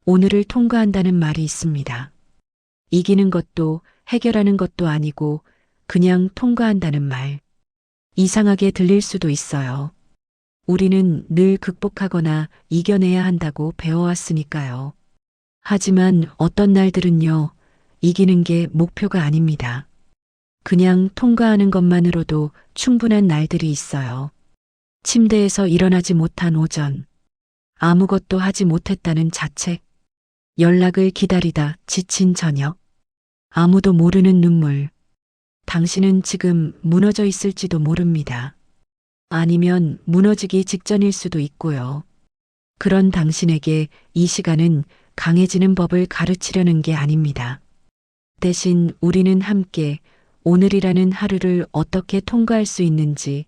오늘을 통과한다는 말이 있습니다. 이기는 것도 해결하는 것도 아니고 그냥 통과한다는 말. 이상하게 들릴 수도 있어요. 우리는 늘 극복하거나 이겨내야 한다고 배워왔으니까요. 하지만 어떤 날들은요, 이기는 게 목표가 아닙니다. 그냥 통과하는 것만으로도 충분한 날들이 있어요. 침대에서 일어나지 못한 오전, 아무것도 하지 못했다는 자책, 연락을 기다리다 지친 저녁, 아무도 모르는 눈물. 당신은 지금 무너져 있을지도 모릅니다. 아니면 무너지기 직전일 수도 있고요. 그런 당신에게 이 시간은 강해지는 법을 가르치려는 게 아닙니다. 대신 우리는 함께 오늘이라는 하루를 어떻게 통과할 수 있는지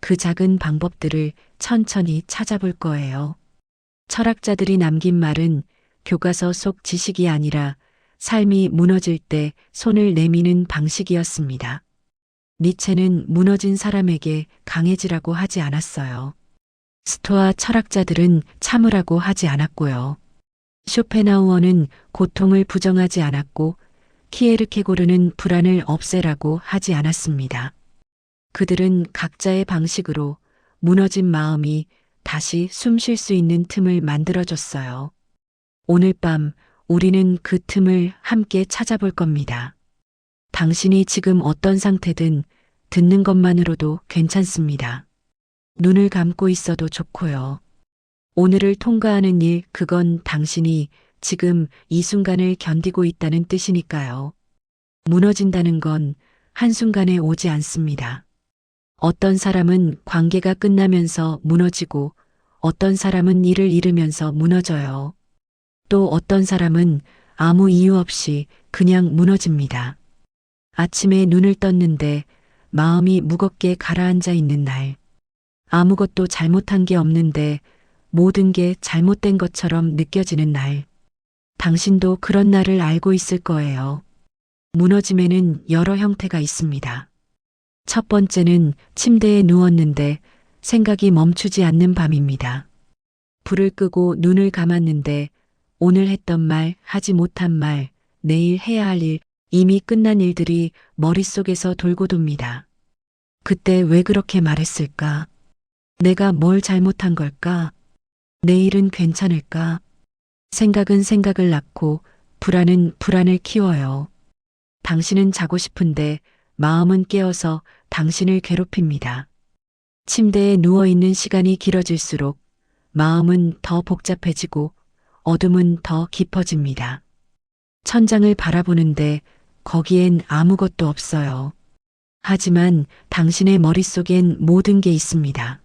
그 작은 방법들을 천천히 찾아볼 거예요. 철학자들이 남긴 말은 교과서 속 지식이 아니라 삶이 무너질 때 손을 내미는 방식이었습니다. 니체는 무너진 사람에게 강해지라고 하지 않았어요. 스토아 철학자들은 참으라고 하지 않았고요. 쇼펜하우어는 고통을 부정하지 않았고 키에르케고르는 불안을 없애라고 하지 않았습니다. 그들은 각자의 방식으로 무너진 마음이 다시 숨 쉴 수 있는 틈을 만들어줬어요. 오늘 밤 우리는 그 틈을 함께 찾아볼 겁니다. 당신이 지금 어떤 상태든 듣는 것만으로도 괜찮습니다. 눈을 감고 있어도 좋고요. 오늘을 통과하는 일, 그건 당신이 지금 이 순간을 견디고 있다는 뜻이니까요. 무너진다는 건 한순간에 오지 않습니다. 어떤 사람은 관계가 끝나면서 무너지고 어떤 사람은 일을 잃으면서 무너져요. 또 어떤 사람은 아무 이유 없이 그냥 무너집니다. 아침에 눈을 떴는데 마음이 무겁게 가라앉아 있는 날. 아무것도 잘못한 게 없는데 모든 게 잘못된 것처럼 느껴지는 날. 당신도 그런 날을 알고 있을 거예요. 무너짐에는 여러 형태가 있습니다. 첫 번째는 침대에 누웠는데 생각이 멈추지 않는 밤입니다. 불을 끄고 눈을 감았는데 오늘 했던 말, 하지 못한 말, 내일 해야 할 일, 이미 끝난 일들이 머릿속에서 돌고 돕니다. 그때 왜 그렇게 말했을까? 내가 뭘 잘못한 걸까? 내일은 괜찮을까? 생각은 생각을 낳고 불안은 불안을 키워요. 당신은 자고 싶은데 마음은 깨어서 당신을 괴롭힙니다. 침대에 누워있는 시간이 길어질수록 마음은 더 복잡해지고 어둠은 더 깊어집니다. 천장을 바라보는데 거기엔 아무것도 없어요. 하지만 당신의 머릿속엔 모든 게 있습니다.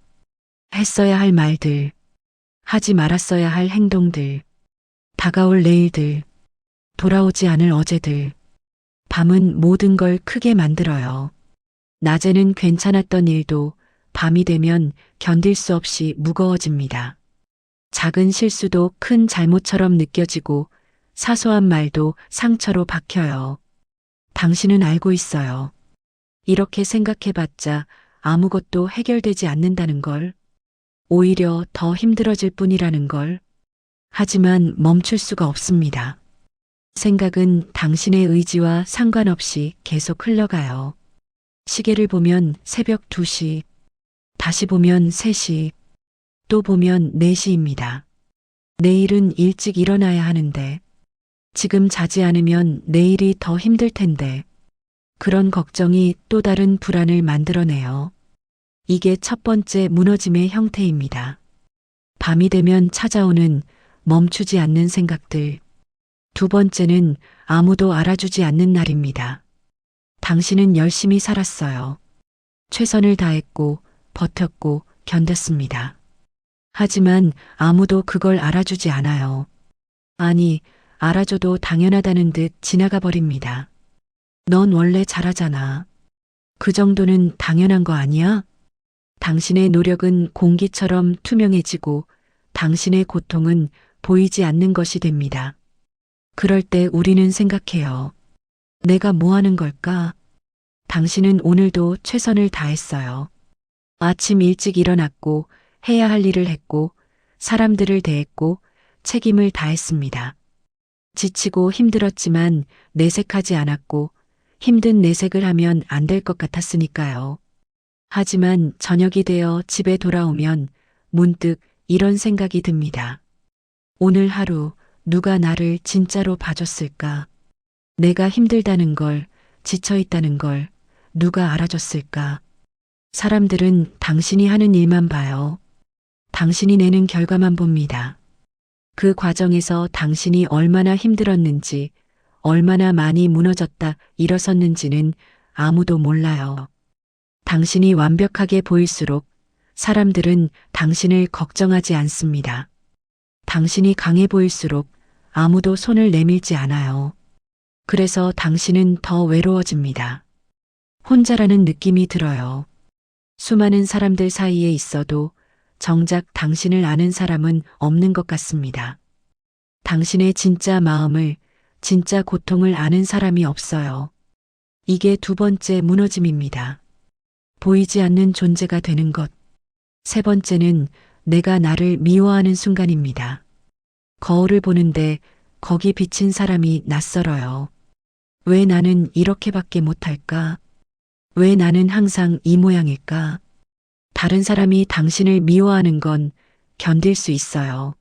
했어야 할 말들, 하지 말았어야 할 행동들, 다가올 내일들, 돌아오지 않을 어제들. 밤은 모든 걸 크게 만들어요. 낮에는 괜찮았던 일도 밤이 되면 견딜 수 없이 무거워집니다. 작은 실수도 큰 잘못처럼 느껴지고 사소한 말도 상처로 박혀요. 당신은 알고 있어요. 이렇게 생각해봤자 아무것도 해결되지 않는다는 걸. 오히려 더 힘들어질 뿐이라는 걸. 하지만 멈출 수가 없습니다. 생각은 당신의 의지와 상관없이 계속 흘러가요. 시계를 보면 새벽 2시, 다시 보면 3시, 또 보면 4시입니다. 내일은 일찍 일어나야 하는데, 지금 자지 않으면 내일이 더 힘들 텐데, 그런 걱정이 또 다른 불안을 만들어내요. 이게 첫 번째 무너짐의 형태입니다. 밤이 되면 찾아오는 멈추지 않는 생각들. 두 번째는 아무도 알아주지 않는 날입니다. 당신은 열심히 살았어요. 최선을 다했고 버텼고 견뎠습니다. 하지만 아무도 그걸 알아주지 않아요. 아니, 알아줘도 당연하다는 듯 지나가 버립니다. 넌 원래 잘하잖아. 그 정도는 당연한 거 아니야? 당신의 노력은 공기처럼 투명해지고 당신의 고통은 보이지 않는 것이 됩니다. 그럴 때 우리는 생각해요. 내가 뭐 하는 걸까? 당신은 오늘도 최선을 다했어요. 아침 일찍 일어났고 해야 할 일을 했고 사람들을 대했고 책임을 다했습니다. 지치고 힘들었지만 내색하지 않았고 힘든 내색을 하면 안 될 것 같았으니까요. 하지만 저녁이 되어 집에 돌아오면 문득 이런 생각이 듭니다. 오늘 하루 누가 나를 진짜로 봐줬을까? 내가 힘들다는 걸, 지쳐있다는 걸 누가 알아줬을까? 사람들은 당신이 하는 일만 봐요. 당신이 내는 결과만 봅니다. 그 과정에서 당신이 얼마나 힘들었는지, 얼마나 많이 무너졌다 일어섰는지는 아무도 몰라요. 당신이 완벽하게 보일수록 사람들은 당신을 걱정하지 않습니다. 당신이 강해 보일수록 아무도 손을 내밀지 않아요. 그래서 당신은 더 외로워집니다. 혼자라는 느낌이 들어요. 수많은 사람들 사이에 있어도 정작 당신을 아는 사람은 없는 것 같습니다. 당신의 진짜 마음을, 진짜 고통을 아는 사람이 없어요. 이게 두 번째 무너짐입니다. 보이지 않는 존재가 되는 것. 세 번째는 내가 나를 미워하는 순간입니다. 거울을 보는데 거기 비친 사람이 낯설어요. 왜 나는 이렇게밖에 못할까? 왜 나는 항상 이 모양일까? 다른 사람이 당신을 미워하는 건 견딜 수 있어요.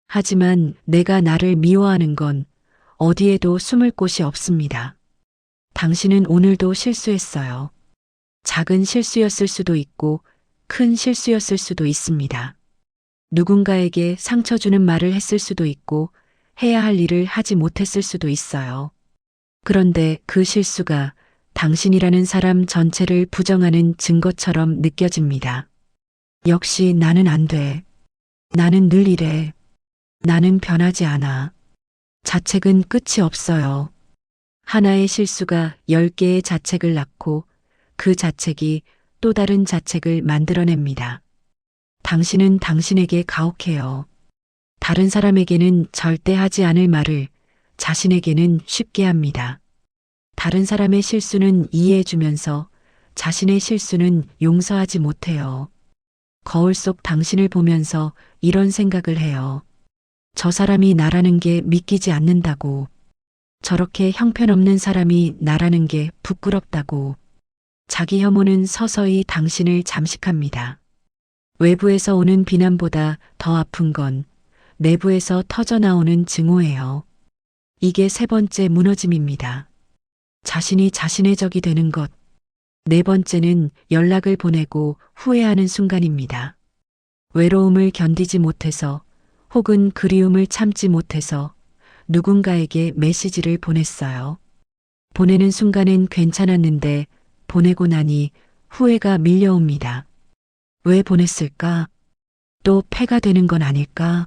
하지만 내가 나를 미워하는 건 어디에도 숨을 곳이 없습니다. 당신은 오늘도 실수했어요. 작은 실수였을 수도 있고 큰 실수였을 수도 있습니다. 누군가에게 상처 주는 말을 했을 수도 있고 해야 할 일을 하지 못했을 수도 있어요. 그런데 그 실수가 당신이라는 사람 전체를 부정하는 증거처럼 느껴집니다. 역시 나는 안 돼. 나는 늘 이래. 나는 변하지 않아. 자책은 끝이 없어요. 하나의 실수가 10개의 자책을 낳고 그 자책이 또 다른 자책을 만들어냅니다. 당신은 당신에게 가혹해요. 다른 사람에게는 절대 하지 않을 말을 자신에게는 쉽게 합니다. 다른 사람의 실수는 이해해주면서 자신의 실수는 용서하지 못해요. 거울 속 당신을 보면서 이런 생각을 해요. 저 사람이 나라는 게 믿기지 않는다고. 저렇게 형편없는 사람이 나라는 게 부끄럽다고. 자기 혐오는 서서히 당신을 잠식합니다. 외부에서 오는 비난보다 더 아픈 건 내부에서 터져나오는 증오예요. 이게 세 번째 무너짐입니다. 자신이 자신의 적이 되는 것. 네 번째는 연락을 보내고 후회하는 순간입니다. 외로움을 견디지 못해서 혹은 그리움을 참지 못해서 누군가에게 메시지를 보냈어요. 보내는 순간엔 괜찮았는데 보내고 나니 후회가 밀려옵니다. 왜 보냈을까? 또 패가 되는 건 아닐까?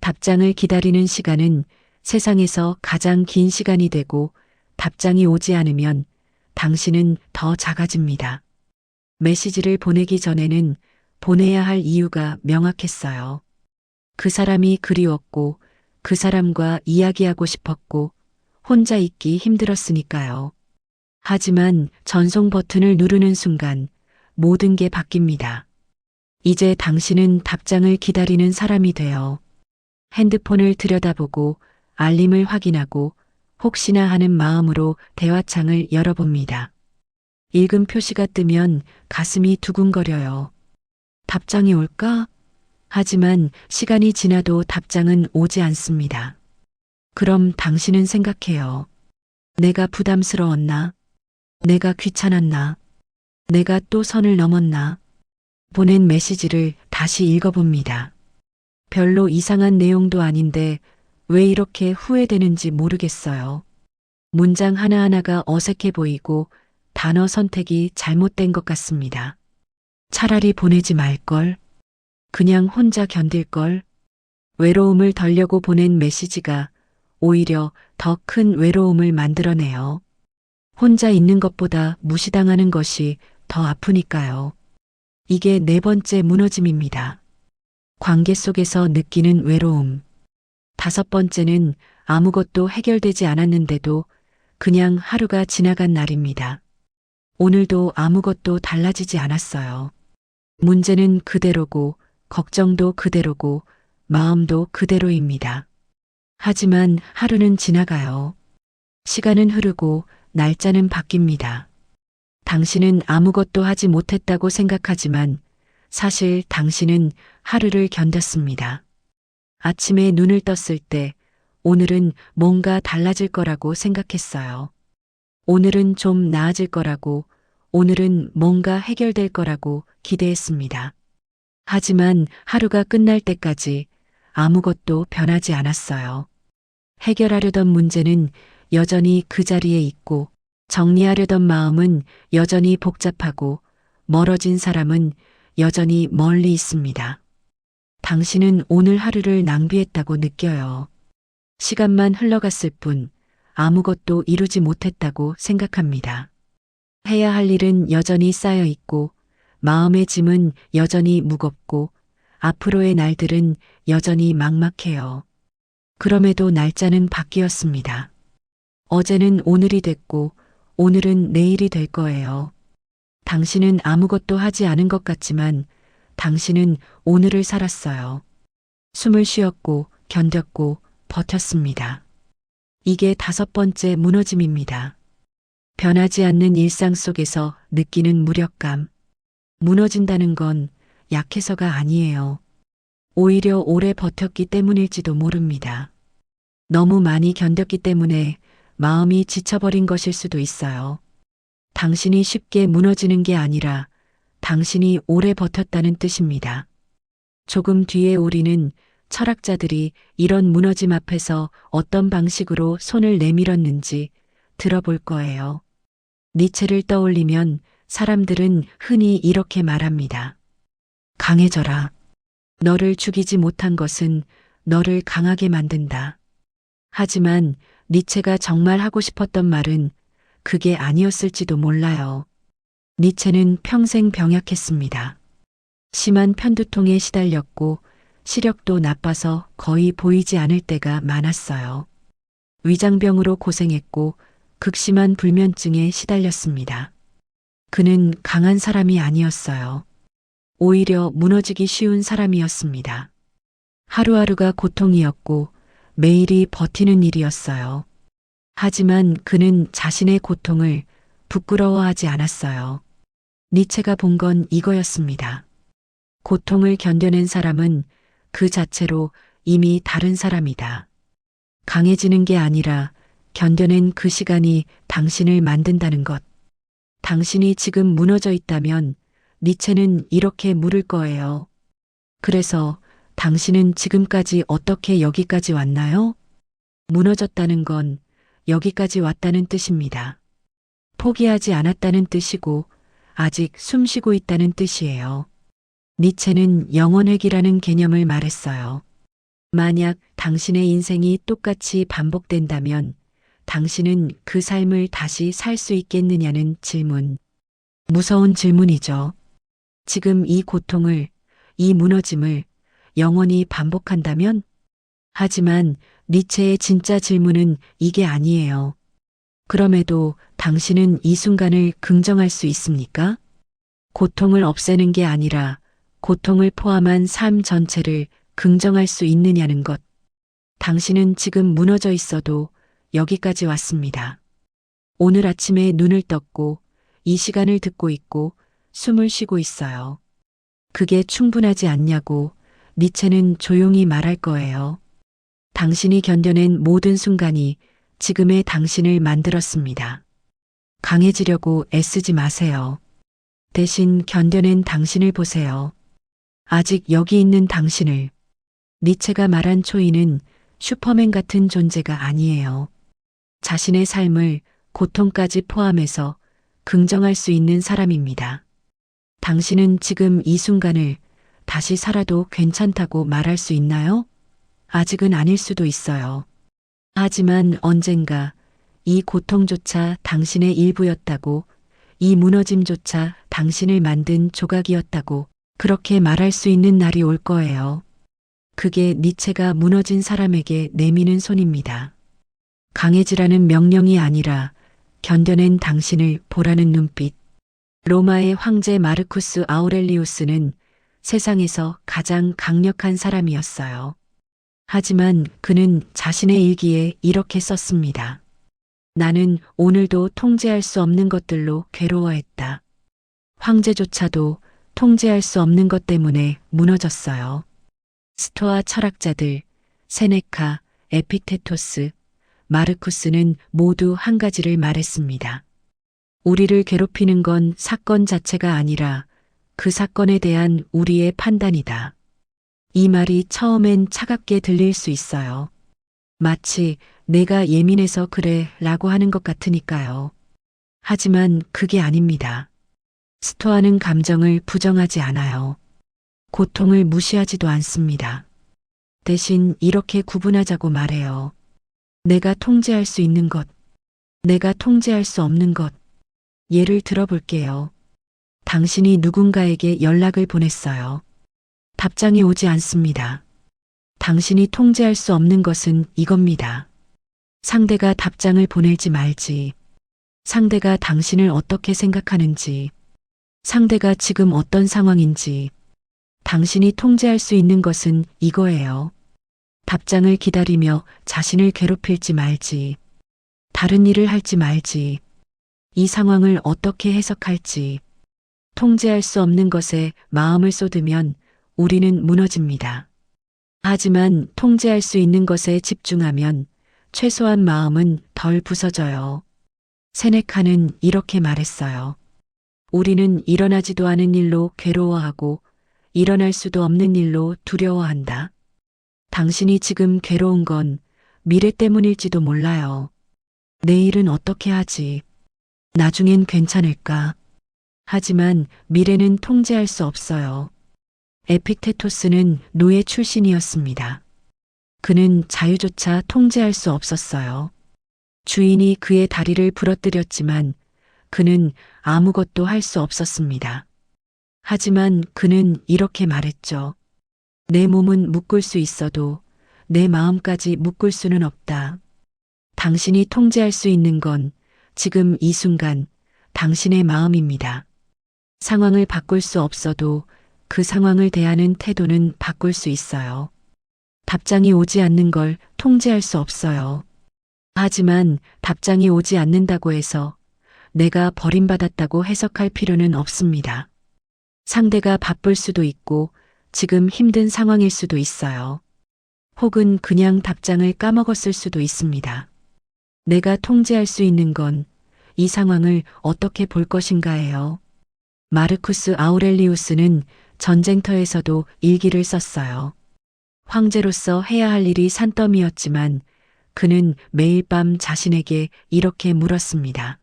답장을 기다리는 시간은 세상에서 가장 긴 시간이 되고 답장이 오지 않으면 당신은 더 작아집니다. 메시지를 보내기 전에는 보내야 할 이유가 명확했어요. 그 사람이 그리웠고 그 사람과 이야기하고 싶었고 혼자 있기 힘들었으니까요. 하지만 전송 버튼을 누르는 순간 모든 게 바뀝니다. 이제 당신은 답장을 기다리는 사람이 돼요. 핸드폰을 들여다보고 알림을 확인하고 혹시나 하는 마음으로 대화창을 열어봅니다. 읽음 표시가 뜨면 가슴이 두근거려요. 답장이 올까? 하지만 시간이 지나도 답장은 오지 않습니다. 그럼 당신은 생각해요. 내가 부담스러웠나? 내가 귀찮았나? 내가 또 선을 넘었나? 보낸 메시지를 다시 읽어봅니다. 별로 이상한 내용도 아닌데 왜 이렇게 후회되는지 모르겠어요. 문장 하나하나가 어색해 보이고 단어 선택이 잘못된 것 같습니다. 차라리 보내지 말걸. 그냥 혼자 견딜걸. 외로움을 덜려고 보낸 메시지가 오히려 더 큰 외로움을 만들어내요. 혼자 있는 것보다 무시당하는 것이 더 아프니까요. 이게 네 번째 무너짐입니다. 관계 속에서 느끼는 외로움. 다섯 번째는 아무것도 해결되지 않았는데도 그냥 하루가 지나간 날입니다. 오늘도 아무것도 달라지지 않았어요. 문제는 그대로고 걱정도 그대로고 마음도 그대로입니다. 하지만 하루는 지나가요. 시간은 흐르고 날짜는 바뀝니다. 당신은 아무것도 하지 못했다고 생각하지만 사실 당신은 하루를 견뎠습니다. 아침에 눈을 떴을 때 오늘은 뭔가 달라질 거라고 생각했어요. 오늘은 좀 나아질 거라고, 오늘은 뭔가 해결될 거라고 기대했습니다. 하지만 하루가 끝날 때까지 아무것도 변하지 않았어요. 해결하려던 문제는 여전히 그 자리에 있고, 정리하려던 마음은 여전히 복잡하고, 멀어진 사람은 여전히 멀리 있습니다. 당신은 오늘 하루를 낭비했다고 느껴요. 시간만 흘러갔을 뿐 아무것도 이루지 못했다고 생각합니다. 해야 할 일은 여전히 쌓여 있고, 마음의 짐은 여전히 무겁고, 앞으로의 날들은 여전히 막막해요. 그럼에도 날짜는 바뀌었습니다. 어제는 오늘이 됐고, 오늘은 내일이 될 거예요. 당신은 아무것도 하지 않은 것 같지만, 당신은 오늘을 살았어요. 숨을 쉬었고, 견뎠고, 버텼습니다. 이게 5번째 무너짐입니다. 변하지 않는 일상 속에서 느끼는 무력감. 무너진다는 건 약해서가 아니에요. 오히려 오래 버텼기 때문일지도 모릅니다. 너무 많이 견뎠기 때문에 마음이 지쳐버린 것일 수도 있어요. 당신이 쉽게 무너지는 게 아니라 당신이 오래 버텼다는 뜻입니다. 조금 뒤에 우리는 철학자들이 이런 무너짐 앞에서 어떤 방식으로 손을 내밀었는지 들어볼 거예요. 니체를 떠올리면 사람들은 흔히 이렇게 말합니다. 강해져라. 너를 죽이지 못한 것은 너를 강하게 만든다. 하지만 니체가 정말 하고 싶었던 말은 그게 아니었을지도 몰라요. 니체는 평생 병약했습니다. 심한 편두통에 시달렸고 시력도 나빠서 거의 보이지 않을 때가 많았어요. 위장병으로 고생했고 극심한 불면증에 시달렸습니다. 그는 강한 사람이 아니었어요. 오히려 무너지기 쉬운 사람이었습니다. 하루하루가 고통이었고 매일이 버티는 일이었어요. 하지만 그는 자신의 고통을 부끄러워하지 않았어요. 니체가 본 건 이거였습니다. 고통을 견뎌낸 사람은 그 자체로 이미 다른 사람이다. 강해지는 게 아니라 견뎌낸 그 시간이 당신을 만든다는 것. 당신이 지금 무너져 있다면 니체는 이렇게 물을 거예요. 그래서 당신은 지금까지 어떻게 여기까지 왔나요? 무너졌다는 건 여기까지 왔다는 뜻입니다. 포기하지 않았다는 뜻이고 아직 숨쉬고 있다는 뜻이에요. 니체는 영원회귀라는 개념을 말했어요. 만약 당신의 인생이 똑같이 반복된다면 당신은 그 삶을 다시 살 수 있겠느냐는 질문. 무서운 질문이죠. 지금 이 고통을, 이 무너짐을 영원히 반복한다면? 하지만 니체의 진짜 질문은 이게 아니에요. 그럼에도 당신은 이 순간을 긍정할 수 있습니까? 고통을 없애는 게 아니라 고통을 포함한 삶 전체를 긍정할 수 있느냐는 것. 당신은 지금 무너져 있어도 여기까지 왔습니다. 오늘 아침에 눈을 떴고 이 시간을 듣고 있고 숨을 쉬고 있어요. 그게 충분하지 않냐고 니체는 조용히 말할 거예요. 당신이 견뎌낸 모든 순간이 지금의 당신을 만들었습니다. 강해지려고 애쓰지 마세요. 대신 견뎌낸 당신을 보세요. 아직 여기 있는 당신을. 니체가 말한 초인은 슈퍼맨 같은 존재가 아니에요. 자신의 삶을 고통까지 포함해서 긍정할 수 있는 사람입니다. 당신은 지금 이 순간을 다시 살아도 괜찮다고 말할 수 있나요? 아직은 아닐 수도 있어요. 하지만 언젠가 이 고통조차 당신의 일부였다고, 이 무너짐조차 당신을 만든 조각이었다고 그렇게 말할 수 있는 날이 올 거예요. 그게 니체가 무너진 사람에게 내미는 손입니다. 강해지라는 명령이 아니라 견뎌낸 당신을 보라는 눈빛. 로마의 황제 마르쿠스 아우렐리우스는 세상에서 가장 강력한 사람이었어요. 하지만 그는 자신의 일기에 이렇게 썼습니다. 나는 오늘도 통제할 수 없는 것들로 괴로워했다. 황제조차도 통제할 수 없는 것 때문에 무너졌어요. 스토아 철학자들, 세네카, 에피테토스, 마르쿠스는 모두 한 가지를 말했습니다. 우리를 괴롭히는 건 사건 자체가 아니라 그 사건에 대한 우리의 판단이다. 이 말이 처음엔 차갑게 들릴 수 있어요. 마치 내가 예민해서 그래 라고 하는 것 같으니까요. 하지만 그게 아닙니다. 스토아는 감정을 부정하지 않아요. 고통을 무시하지도 않습니다. 대신 이렇게 구분하자고 말해요. 내가 통제할 수 있는 것, 내가 통제할 수 없는 것. 예를 들어볼게요. 당신이 누군가에게 연락을 보냈어요. 답장이 오지 않습니다. 당신이 통제할 수 없는 것은 이겁니다. 상대가 답장을 보낼지 말지, 상대가 당신을 어떻게 생각하는지, 상대가 지금 어떤 상황인지, 당신이 통제할 수 있는 것은 이거예요. 답장을 기다리며 자신을 괴롭힐지 말지, 다른 일을 할지 말지, 이 상황을 어떻게 해석할지, 통제할 수 없는 것에 마음을 쏟으면 우리는 무너집니다. 하지만 통제할 수 있는 것에 집중하면 최소한 마음은 덜 부서져요. 세네카는 이렇게 말했어요. 우리는 일어나지도 않은 일로 괴로워하고 일어날 수도 없는 일로 두려워한다. 당신이 지금 괴로운 건 미래 때문일지도 몰라요. 내일은 어떻게 하지? 나중엔 괜찮을까? 하지만 미래는 통제할 수 없어요. 에픽테토스는 노예 출신이었습니다. 그는 자유조차 통제할 수 없었어요. 주인이 그의 다리를 부러뜨렸지만 그는 아무것도 할 수 없었습니다. 하지만 그는 이렇게 말했죠. 내 몸은 묶을 수 있어도 내 마음까지 묶을 수는 없다. 당신이 통제할 수 있는 건 지금 이 순간 당신의 마음입니다. 상황을 바꿀 수 없어도 그 상황을 대하는 태도는 바꿀 수 있어요. 답장이 오지 않는 걸 통제할 수 없어요. 하지만 답장이 오지 않는다고 해서 내가 버림받았다고 해석할 필요는 없습니다. 상대가 바쁠 수도 있고 지금 힘든 상황일 수도 있어요. 혹은 그냥 답장을 까먹었을 수도 있습니다. 내가 통제할 수 있는 건 이 상황을 어떻게 볼 것인가예요. 마르쿠스 아우렐리우스는 전쟁터에서도 일기를 썼어요. 황제로서 해야 할 일이 산더미였지만 그는 매일 밤 자신에게 이렇게 물었습니다.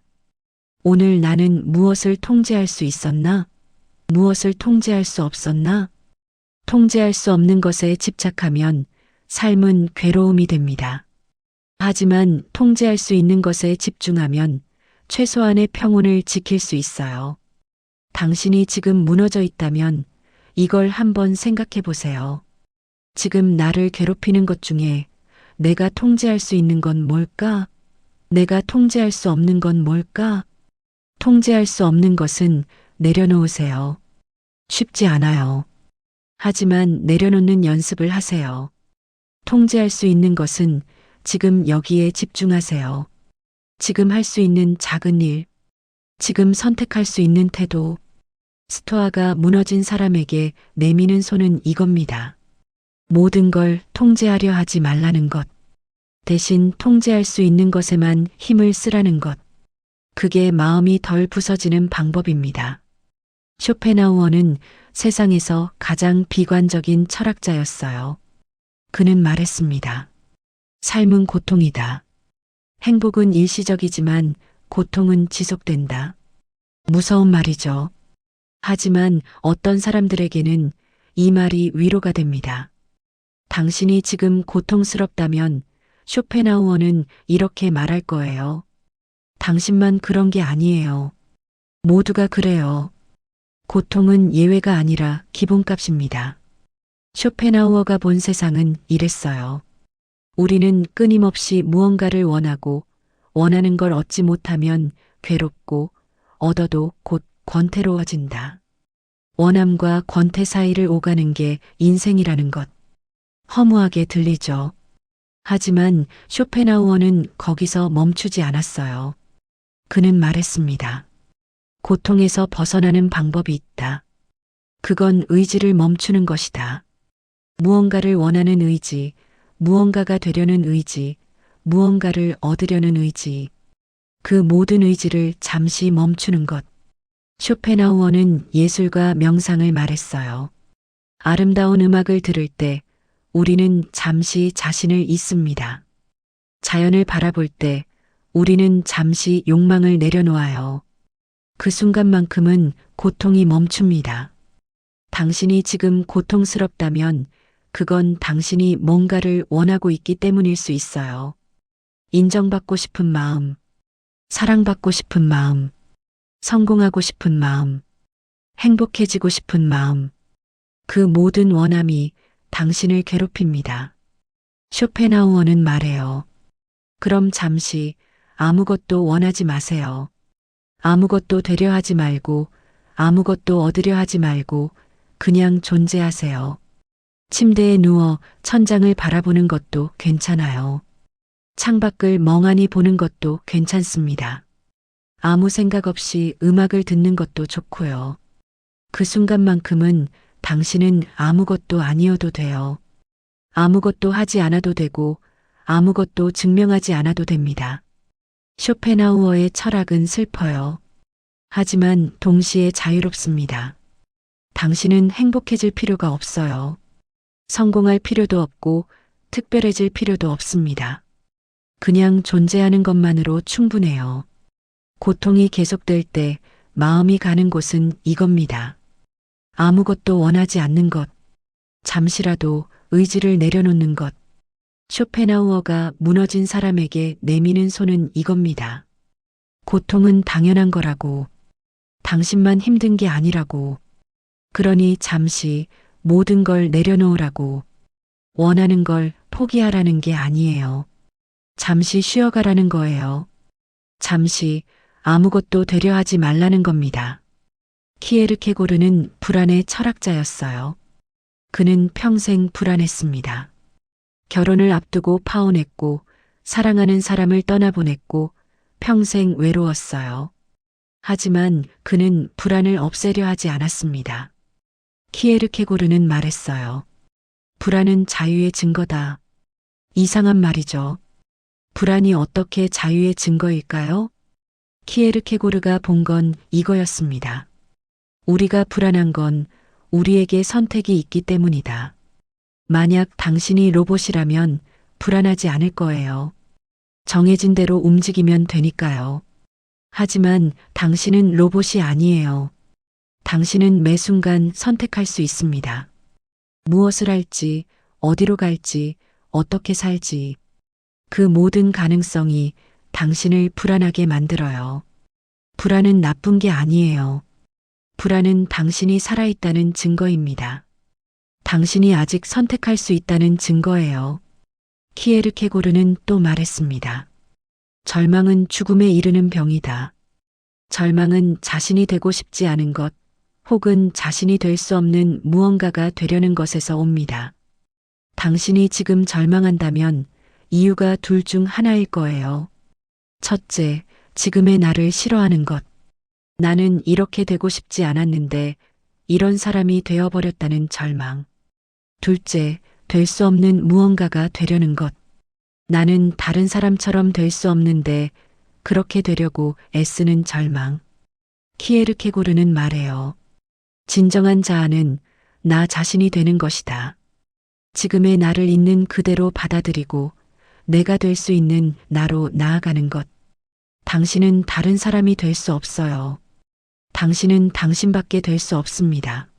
오늘 나는 무엇을 통제할 수 있었나? 무엇을 통제할 수 없었나? 통제할 수 없는 것에 집착하면 삶은 괴로움이 됩니다. 하지만 통제할 수 있는 것에 집중하면 최소한의 평온을 지킬 수 있어요. 당신이 지금 무너져 있다면 이걸 한번 생각해 보세요. 지금 나를 괴롭히는 것 중에 내가 통제할 수 있는 건 뭘까? 내가 통제할 수 없는 건 뭘까? 통제할 수 없는 것은 내려놓으세요. 쉽지 않아요. 하지만 내려놓는 연습을 하세요. 통제할 수 있는 것은 지금 여기에 집중하세요. 지금 할 수 있는 작은 일, 지금 선택할 수 있는 태도. 스토아가 무너진 사람에게 내미는 손은 이겁니다. 모든 걸 통제하려 하지 말라는 것. 대신 통제할 수 있는 것에만 힘을 쓰라는 것. 그게 마음이 덜 부서지는 방법입니다. 쇼펜하우어는 세상에서 가장 비관적인 철학자였어요. 그는 말했습니다. 삶은 고통이다. 행복은 일시적이지만 고통은 지속된다. 무서운 말이죠. 하지만 어떤 사람들에게는 이 말이 위로가 됩니다. 당신이 지금 고통스럽다면 쇼펜하우어는 이렇게 말할 거예요. 당신만 그런 게 아니에요. 모두가 그래요. 고통은 예외가 아니라 기본값입니다. 쇼펜하우어가 본 세상은 이랬어요. 우리는 끊임없이 무언가를 원하고 원하는 걸 얻지 못하면 괴롭고 얻어도 곧 권태로워진다. 원함과 권태 사이를 오가는 게 인생이라는 것. 허무하게 들리죠. 하지만 쇼펜하우어는 거기서 멈추지 않았어요. 그는 말했습니다. 고통에서 벗어나는 방법이 있다. 그건 의지를 멈추는 것이다. 무언가를 원하는 의지, 무언가가 되려는 의지, 무언가를 얻으려는 의지. 그 모든 의지를 잠시 멈추는 것. 쇼펜하우어는 예술과 명상을 말했어요. 아름다운 음악을 들을 때 우리는 잠시 자신을 잊습니다. 자연을 바라볼 때 우리는 잠시 욕망을 내려놓아요. 그 순간만큼은 고통이 멈춥니다. 당신이 지금 고통스럽다면 그건 당신이 뭔가를 원하고 있기 때문일 수 있어요. 인정받고 싶은 마음, 사랑받고 싶은 마음, 성공하고 싶은 마음, 행복해지고 싶은 마음, 그 모든 원함이 당신을 괴롭힙니다. 쇼펜하우어는 말해요. 그럼 잠시 아무것도 원하지 마세요. 아무것도 되려 하지 말고, 아무것도 얻으려 하지 말고, 그냥 존재하세요. 침대에 누워 천장을 바라보는 것도 괜찮아요. 창밖을 멍하니 보는 것도 괜찮습니다. 아무 생각 없이 음악을 듣는 것도 좋고요. 그 순간만큼은 당신은 아무것도 아니어도 돼요. 아무것도 하지 않아도 되고 아무것도 증명하지 않아도 됩니다. 쇼펜하우어의 철학은 슬퍼요. 하지만 동시에 자유롭습니다. 당신은 행복해질 필요가 없어요. 성공할 필요도 없고 특별해질 필요도 없습니다. 그냥 존재하는 것만으로 충분해요. 고통이 계속될 때 마음이 가는 곳은 이겁니다. 아무것도 원하지 않는 것, 잠시라도 의지를 내려놓는 것. 쇼펜하우어가 무너진 사람에게 내미는 손은 이겁니다. 고통은 당연한 거라고, 당신만 힘든 게 아니라고, 그러니 잠시 모든 걸 내려놓으라고, 원하는 걸 포기하라는 게 아니에요. 잠시 쉬어가라는 거예요. 잠시 아무것도 되려 하지 말라는 겁니다. 키에르케고르는 불안의 철학자였어요. 그는 평생 불안했습니다. 결혼을 앞두고 파혼했고 사랑하는 사람을 떠나보냈고 평생 외로웠어요. 하지만 그는 불안을 없애려 하지 않았습니다. 키에르케고르는 말했어요. 불안은 자유의 증거다. 이상한 말이죠. 불안이 어떻게 자유의 증거일까요? 키에르케고르가 본 건 이거였습니다. 우리가 불안한 건 우리에게 선택이 있기 때문이다. 만약 당신이 로봇이라면 불안하지 않을 거예요. 정해진 대로 움직이면 되니까요. 하지만 당신은 로봇이 아니에요. 당신은 매 순간 선택할 수 있습니다. 무엇을 할지, 어디로 갈지, 어떻게 살지. 그 모든 가능성이 당신을 불안하게 만들어요. 불안은 나쁜 게 아니에요. 불안은 당신이 살아있다는 증거입니다. 당신이 아직 선택할 수 있다는 증거예요. 키에르케고르는 또 말했습니다. 절망은 죽음에 이르는 병이다. 절망은 자신이 되고 싶지 않은 것, 혹은 자신이 될 수 없는 무언가가 되려는 것에서 옵니다. 당신이 지금 절망한다면 이유가 둘 중 하나일 거예요. 첫째, 지금의 나를 싫어하는 것. 나는 이렇게 되고 싶지 않았는데 이런 사람이 되어버렸다는 절망. 둘째, 될 수 없는 무언가가 되려는 것. 나는 다른 사람처럼 될 수 없는데 그렇게 되려고 애쓰는 절망. 키에르케고르는 말해요. 진정한 자아는 나 자신이 되는 것이다. 지금의 나를 있는 그대로 받아들이고 내가 될 수 있는 나로 나아가는 것. 당신은 다른 사람이 될 수 없어요. 당신은 당신밖에 될 수 없습니다.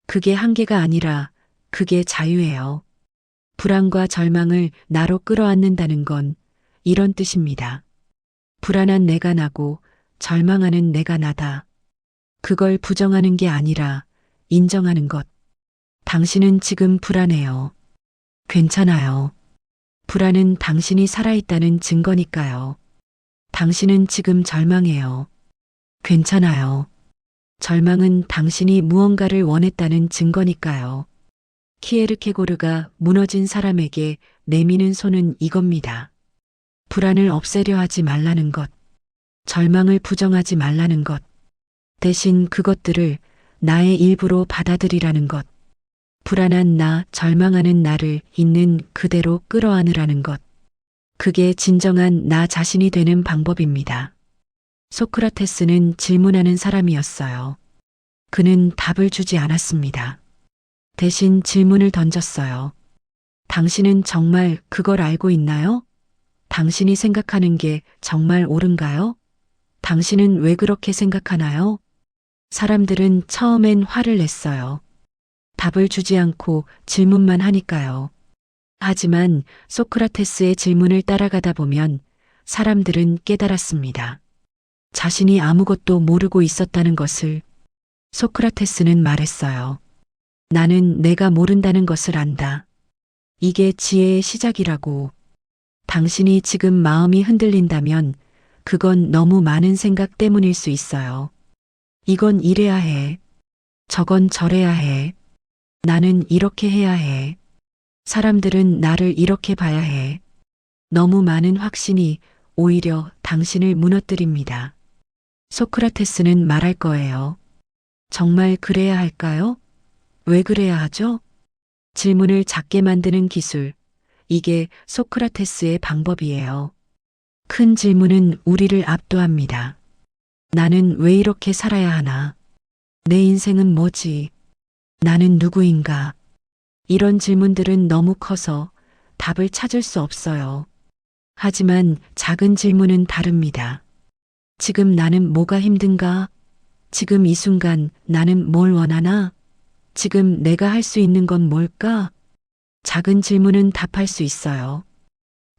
그게 한계가 아니라 그게 자유예요. 불안과 절망을 나로 끌어안는다는 건 이런 뜻입니다. 불안한 내가 나고 절망하는 내가 나다. 그걸 부정하는 게 아니라 인정하는 것. 당신은 지금 불안해요. 괜찮아요. 불안은 당신이 살아있다는 증거니까요. 당신은 지금 절망해요. 괜찮아요. 절망은 당신이 무언가를 원했다는 증거니까요. 키에르케고르가 무너진 사람에게 내미는 손은 이겁니다. 불안을 없애려 하지 말라는 것, 절망을 부정하지 말라는 것, 대신 그것들을 나의 일부로 받아들이라는 것, 불안한 나, 절망하는 나를 있는 그대로 끌어안으라는 것, 그게 진정한 나 자신이 되는 방법입니다. 소크라테스는 질문하는 사람이었어요. 그는 답을 주지 않았습니다. 대신 질문을 던졌어요. 당신은 정말 그걸 알고 있나요? 당신이 생각하는 게 정말 옳은가요? 당신은 왜 그렇게 생각하나요? 사람들은 처음엔 화를 냈어요. 답을 주지 않고 질문만 하니까요. 하지만 소크라테스의 질문을 따라가다 보면 사람들은 깨달았습니다. 자신이 아무것도 모르고 있었다는 것을. 소크라테스는 말했어요. 나는 내가 모른다는 것을 안다. 이게 지혜의 시작이라고. 당신이 지금 마음이 흔들린다면 그건 너무 많은 생각 때문일 수 있어요. 이건 이래야 해. 저건 저래야 해. 나는 이렇게 해야 해. 사람들은 나를 이렇게 봐야 해. 너무 많은 확신이 오히려 당신을 무너뜨립니다. 소크라테스는 말할 거예요. 정말 그래야 할까요? 왜 그래야 하죠? 질문을 작게 만드는 기술. 이게 소크라테스의 방법이에요. 큰 질문은 우리를 압도합니다. 나는 왜 이렇게 살아야 하나? 내 인생은 뭐지? 나는 누구인가? 이런 질문들은 너무 커서 답을 찾을 수 없어요. 하지만 작은 질문은 다릅니다. 지금 나는 뭐가 힘든가? 지금 이 순간 나는 뭘 원하나? 지금 내가 할 수 있는 건 뭘까? 작은 질문은 답할 수 있어요.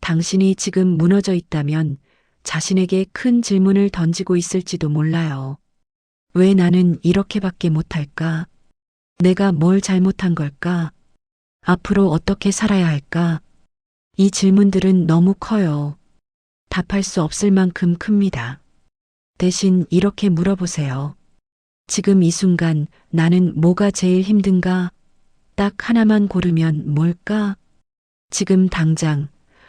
당신이 지금 무너져 있다면 자신에게 큰 질문을 던지고 있을지도 몰라요. 왜 나는 이렇게밖에 못할까? 내가 뭘 잘못한 걸까? 앞으로 어떻게 살아야 할까? 이 질문들은 너무 커요. 답할 수 없을 만큼 큽니다. 대신 이렇게 물어보세요. 지금 이 순간 나는 뭐가 제일 힘든가? 딱 하나만 고르면 뭘까? 지금 당장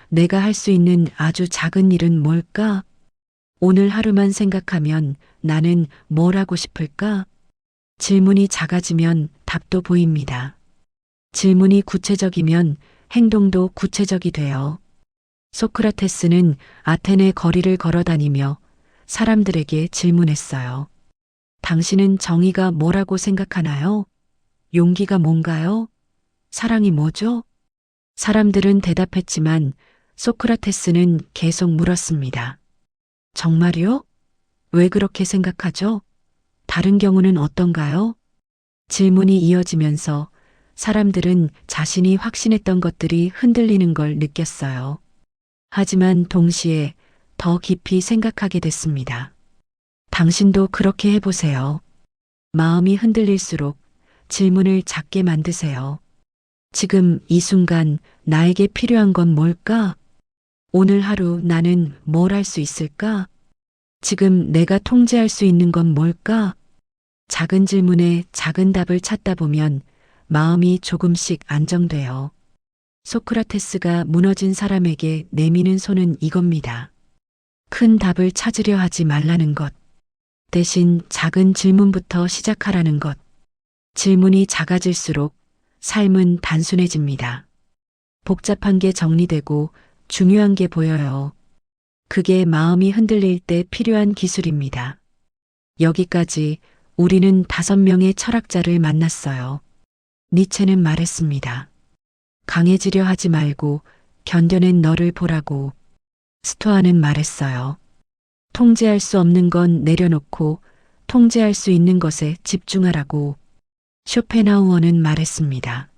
내가 할 수 있는 아주 작은 일은 뭘까? 오늘 하루만 생각하면 나는 뭘 하고 싶을까? 질문이 작아지면 답도 보입니다. 질문이 구체적이면 행동도 구체적이 돼요. 소크라테스는 아테네 거리를 걸어 다니며 사람들에게 질문했어요. 당신은 정의가 뭐라고 생각하나요? 용기가 뭔가요? 사랑이 뭐죠? 사람들은 대답했지만 소크라테스는 계속 물었습니다. 정말요? 왜 그렇게 생각하죠? 다른 경우는 어떤가요? 질문이 이어지면서 사람들은 자신이 확신했던 것들이 흔들리는 걸 느꼈어요. 하지만 동시에 더 깊이 생각하게 됐습니다. 당신도 그렇게 해보세요. 마음이 흔들릴수록 질문을 작게 만드세요. 지금 이 순간 나에게 필요한 건 뭘까? 오늘 하루 나는 뭘 할 수 있을까? 지금 내가 통제할 수 있는 건 뭘까? 작은 질문에 작은 답을 찾다 보면 마음이 조금씩 안정돼요. 소크라테스가 무너진 사람에게 내미는 손은 이겁니다. 큰 답을 찾으려 하지 말라는 것. 대신 작은 질문부터 시작하라는 것. 질문이 작아질수록 삶은 단순해집니다. 복잡한 게 정리되고 중요한 게 보여요. 그게 마음이 흔들릴 때 필요한 기술입니다. 여기까지 우리는 5명의 철학자를 만났어요. 니체는 말했습니다. 강해지려 하지 말고 견뎌낸 너를 보라고. 스토아는 말했어요. 통제할 수 없는 건 내려놓고 통제할 수 있는 것에 집중하라고. 쇼펜하우어는 말했습니다.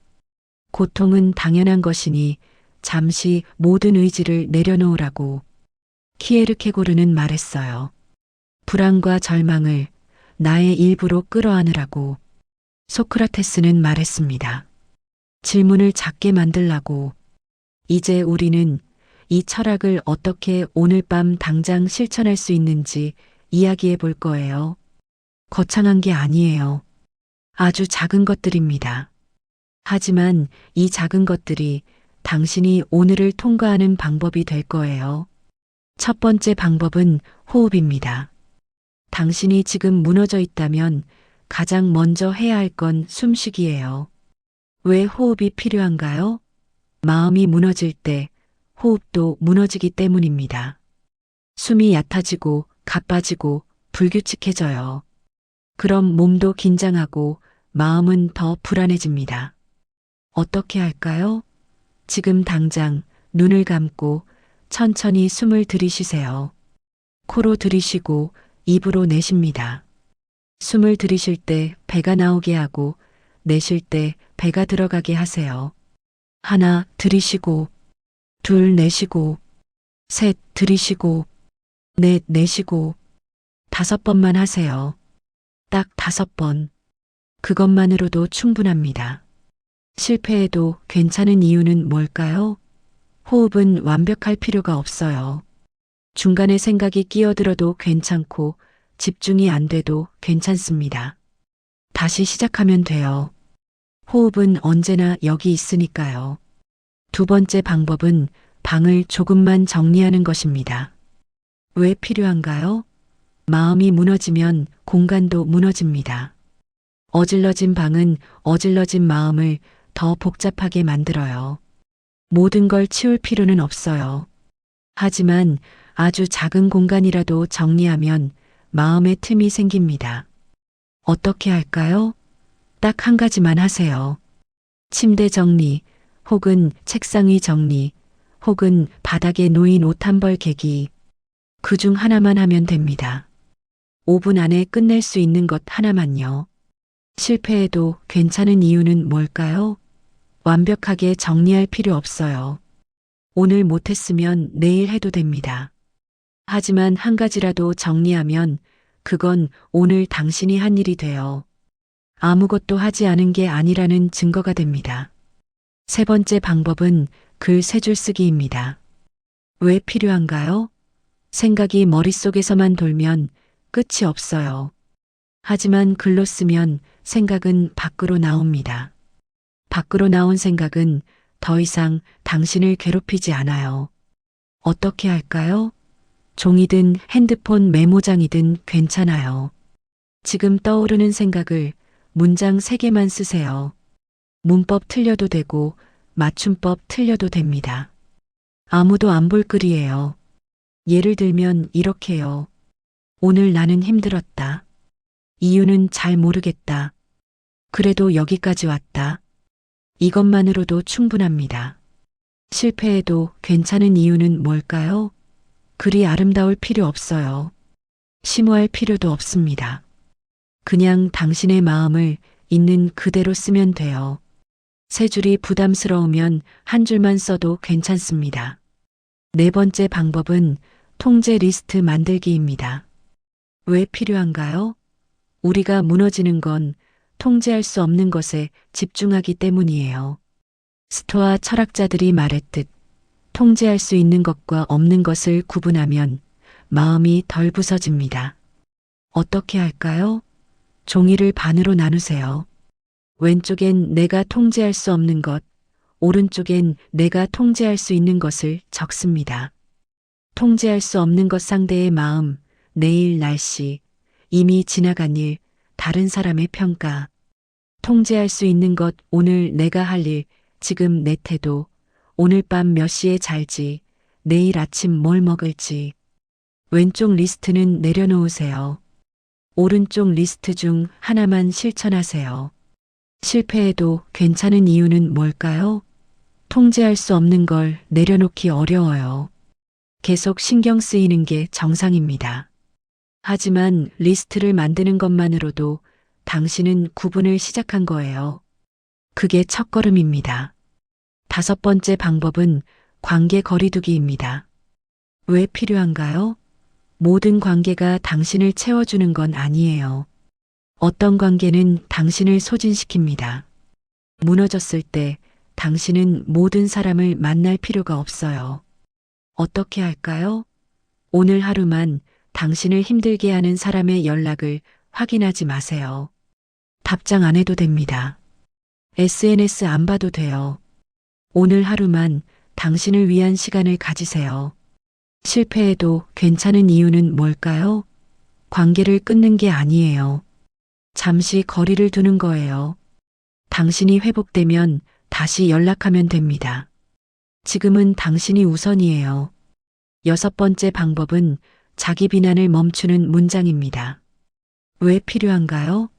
고통은 당연한 것이니 잠시 모든 의지를 내려놓으라고. 키에르케고르는 말했어요. 불안과 절망을 나의 일부로 끌어안으라고. 소크라테스는 말했습니다. 질문을 작게 만들라고. 이제 우리는 이 철학을 어떻게 오늘 밤 당장 실천할 수 있는지 이야기해 볼 거예요. 거창한 게 아니에요. 아주 작은 것들입니다. 하지만 이 작은 것들이 당신이 오늘을 통과하는 방법이 될 거예요. 첫 번째 방법은 호흡입니다. 당신이 지금 무너져 있다면 가장 먼저 해야 할 건 숨쉬기예요. 왜 호흡이 필요한가요? 마음이 무너질 때 호흡도 무너지기 때문입니다. 숨이 얕아지고 가빠지고 불규칙해져요. 그럼 몸도 긴장하고 마음은 더 불안해집니다. 어떻게 할까요? 지금 당장 눈을 감고 천천히 숨을 들이쉬세요. 코로 들이쉬고 입으로 내쉽니다. 숨을 들이쉴 때 배가 나오게 하고 내쉴 때 배가 들어가게 하세요. 하나 들이쉬고, 둘 내쉬고, 셋 들이쉬고, 넷 내쉬고, 5번만 하세요. 딱 5번. 그것만으로도 충분합니다. 실패해도 괜찮은 이유는 뭘까요? 호흡은 완벽할 필요가 없어요. 중간에 생각이 끼어들어도 괜찮고 집중이 안 돼도 괜찮습니다. 다시 시작하면 돼요. 호흡은 언제나 여기 있으니까요. 두 번째 방법은 방을 조금만 정리하는 것입니다. 왜 필요한가요? 마음이 무너지면 공간도 무너집니다. 어질러진 방은 어질러진 마음을 더 복잡하게 만들어요. 모든 걸 치울 필요는 없어요. 하지만 아주 작은 공간이라도 정리하면 마음의 틈이 생깁니다. 어떻게 할까요? 딱 한 가지만 하세요. 침대 정리, 혹은 책상 위 정리, 혹은 바닥에 놓인 옷 한 벌 개기. 그 중 하나만 하면 됩니다. 5분 안에 끝낼 수 있는 것 하나만요. 실패해도 괜찮은 이유는 뭘까요? 완벽하게 정리할 필요 없어요. 오늘 못했으면 내일 해도 됩니다. 하지만 한 가지라도 정리하면 그건 오늘 당신이 한 일이 돼요. 아무것도 하지 않은 게 아니라는 증거가 됩니다. 세 번째 방법은 글 3줄 쓰기입니다. 왜 필요한가요? 생각이 머릿속에서만 돌면 끝이 없어요. 하지만 글로 쓰면 생각은 밖으로 나옵니다. 밖으로 나온 생각은 더 이상 당신을 괴롭히지 않아요. 어떻게 할까요? 종이든 핸드폰 메모장이든 괜찮아요. 지금 떠오르는 생각을 문장 3개만 쓰세요. 문법 틀려도 되고 맞춤법 틀려도 됩니다. 아무도 안 볼 글이에요. 예를 들면 이렇게요. 오늘 나는 힘들었다. 이유는 잘 모르겠다. 그래도 여기까지 왔다. 이것만으로도 충분합니다. 실패해도 괜찮은 이유는 뭘까요? 글이 아름다울 필요 없어요. 심오할 필요도 없습니다. 그냥 당신의 마음을 있는 그대로 쓰면 돼요. 3줄이 부담스러우면 한 줄만 써도 괜찮습니다. 네 번째 방법은 통제 리스트 만들기입니다. 왜 필요한가요? 우리가 무너지는 건 통제할 수 없는 것에 집중하기 때문이에요. 스토아 철학자들이 말했듯 통제할 수 있는 것과 없는 것을 구분하면 마음이 덜 부서집니다. 어떻게 할까요? 종이를 반으로 나누세요. 왼쪽엔 내가 통제할 수 없는 것, 오른쪽엔 내가 통제할 수 있는 것을 적습니다. 통제할 수 없는 것 상대의 마음, 내일 날씨, 이미 지나간 일, 다른 사람의 평가. 통제할 수 있는 것, 오늘 내가 할 일, 지금 내 태도, 오늘 밤 몇 시에 잘지, 내일 아침 뭘 먹을지. 왼쪽 리스트는 내려놓으세요. 오른쪽 리스트 중 하나만 실천하세요. 실패해도 괜찮은 이유는 뭘까요? 통제할 수 없는 걸 내려놓기 어려워요. 계속 신경 쓰이는 게 정상입니다. 하지만 리스트를 만드는 것만으로도 당신은 구분을 시작한 거예요. 그게 첫걸음입니다. 5번째 방법은 관계 거리두기입니다. 왜 필요한가요? 모든 관계가 당신을 채워주는 건 아니에요. 어떤 관계는 당신을 소진시킵니다. 무너졌을 때 당신은 모든 사람을 만날 필요가 없어요. 어떻게 할까요? 오늘 하루만 당신을 힘들게 하는 사람의 연락을 확인하지 마세요. 답장 안 해도 됩니다. SNS 안 봐도 돼요. 오늘 하루만 당신을 위한 시간을 가지세요. 실패해도 괜찮은 이유는 뭘까요? 관계를 끊는 게 아니에요. 잠시 거리를 두는 거예요. 당신이 회복되면 다시 연락하면 됩니다. 지금은 당신이 우선이에요. 6번째 방법은 자기 비난을 멈추는 문장입니다. 왜 필요한가요?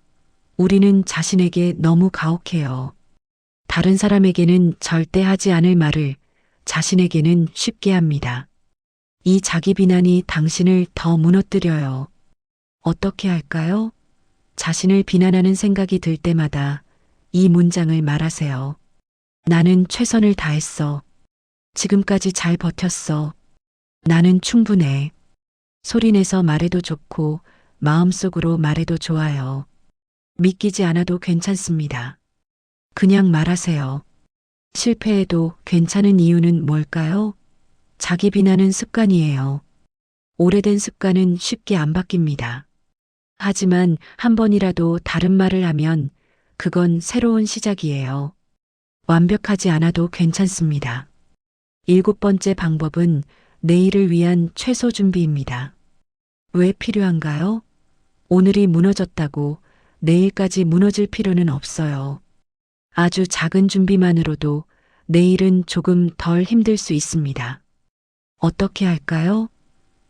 우리는 자신에게 너무 가혹해요. 다른 사람에게는 절대 하지 않을 말을 자신에게는 쉽게 합니다. 이 자기 비난이 당신을 더 무너뜨려요. 어떻게 할까요? 자신을 비난하는 생각이 들 때마다 이 문장을 말하세요. 나는 최선을 다했어. 지금까지 잘 버텼어. 나는 충분해. 소리내서 말해도 좋고 마음속으로 말해도 좋아요. 믿기지 않아도 괜찮습니다. 그냥 말하세요. 실패해도 괜찮은 이유는 뭘까요? 자기 비난은 습관이에요. 오래된 습관은 쉽게 안 바뀝니다. 하지만 한 번이라도 다른 말을 하면 그건 새로운 시작이에요. 완벽하지 않아도 괜찮습니다. 7번째 방법은 내일을 위한 최소 준비입니다. 왜 필요한가요? 오늘이 무너졌다고 내일까지 무너질 필요는 없어요. 아주 작은 준비만으로도 내일은 조금 덜 힘들 수 있습니다. 어떻게 할까요?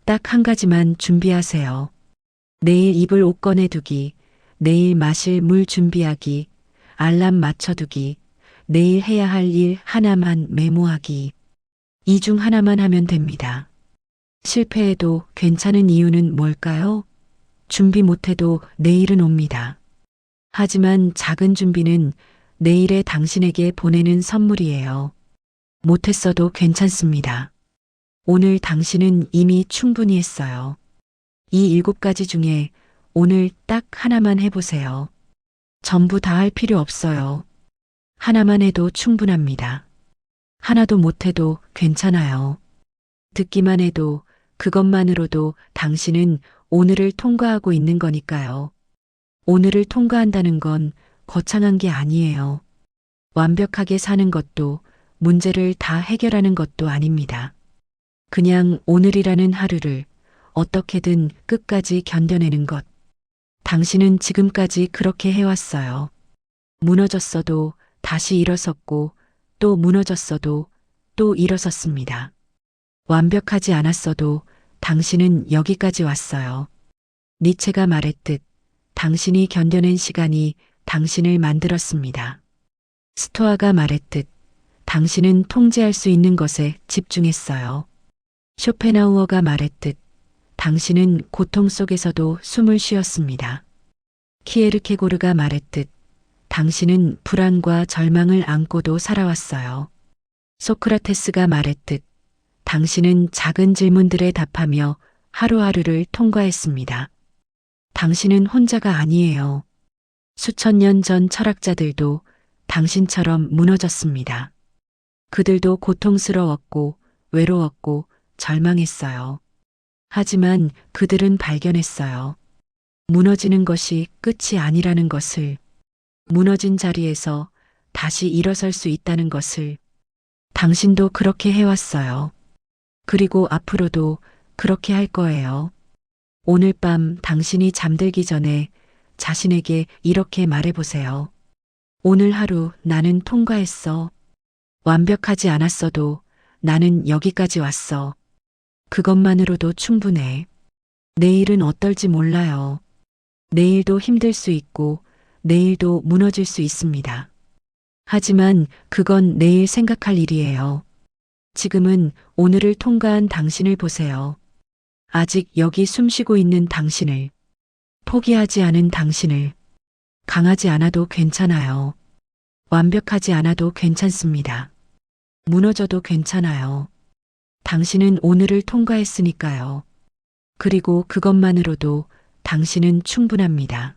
딱 한 가지만 준비하세요. 내일 입을 옷 꺼내두기, 내일 마실 물 준비하기, 알람 맞춰두기, 내일 해야 할 일 하나만 메모하기. 이 중 하나만 하면 됩니다. 실패해도 괜찮은 이유는 뭘까요? 준비 못해도 내일은 옵니다. 하지만 작은 준비는 내일의 당신에게 보내는 선물이에요. 못했어도 괜찮습니다. 오늘 당신은 이미 충분히 했어요. 이 7가지 중에 오늘 딱 하나만 해보세요. 전부 다 할 필요 없어요. 하나만 해도 충분합니다. 하나도 못해도 괜찮아요. 듣기만 해도 그것만으로도 당신은 오늘을 통과하고 있는 거니까요. 오늘을 통과한다는 건 거창한 게 아니에요. 완벽하게 사는 것도 문제를 다 해결하는 것도 아닙니다. 그냥 오늘이라는 하루를 어떻게든 끝까지 견뎌내는 것. 당신은 지금까지 그렇게 해왔어요. 무너졌어도 다시 일어섰고 또 무너졌어도 또 일어섰습니다. 완벽하지 않았어도 당신은 여기까지 왔어요. 니체가 말했듯 당신이 견뎌낸 시간이 당신을 만들었습니다. 스토아가 말했듯 당신은 통제할 수 있는 것에 집중했어요. 쇼펜하우어가 말했듯 당신은 고통 속에서도 숨을 쉬었습니다. 키에르케고르가 말했듯 당신은 불안과 절망을 안고도 살아왔어요. 소크라테스가 말했듯 당신은 작은 질문들에 답하며 하루하루를 통과했습니다. 당신은 혼자가 아니에요. 수천 년 전 철학자들도 당신처럼 무너졌습니다. 그들도 고통스러웠고 외로웠고 절망했어요. 하지만 그들은 발견했어요. 무너지는 것이 끝이 아니라는 것을, 무너진 자리에서 다시 일어설 수 있다는 것을. 당신도 그렇게 해왔어요. 그리고 앞으로도 그렇게 할 거예요. 오늘 밤 당신이 잠들기 전에 자신에게 이렇게 말해보세요. 오늘 하루 나는 통과했어. 완벽하지 않았어도 나는 여기까지 왔어. 그것만으로도 충분해. 내일은 어떨지 몰라요. 내일도 힘들 수 있고 내일도 무너질 수 있습니다. 하지만 그건 내일 생각할 일이에요. 지금은 오늘을 통과한 당신을 보세요. 아직 여기 숨쉬고 있는 당신을, 포기하지 않은 당신을. 강하지 않아도 괜찮아요. 완벽하지 않아도 괜찮습니다. 무너져도 괜찮아요. 당신은 오늘을 통과했으니까요. 그리고 그것만으로도 당신은 충분합니다.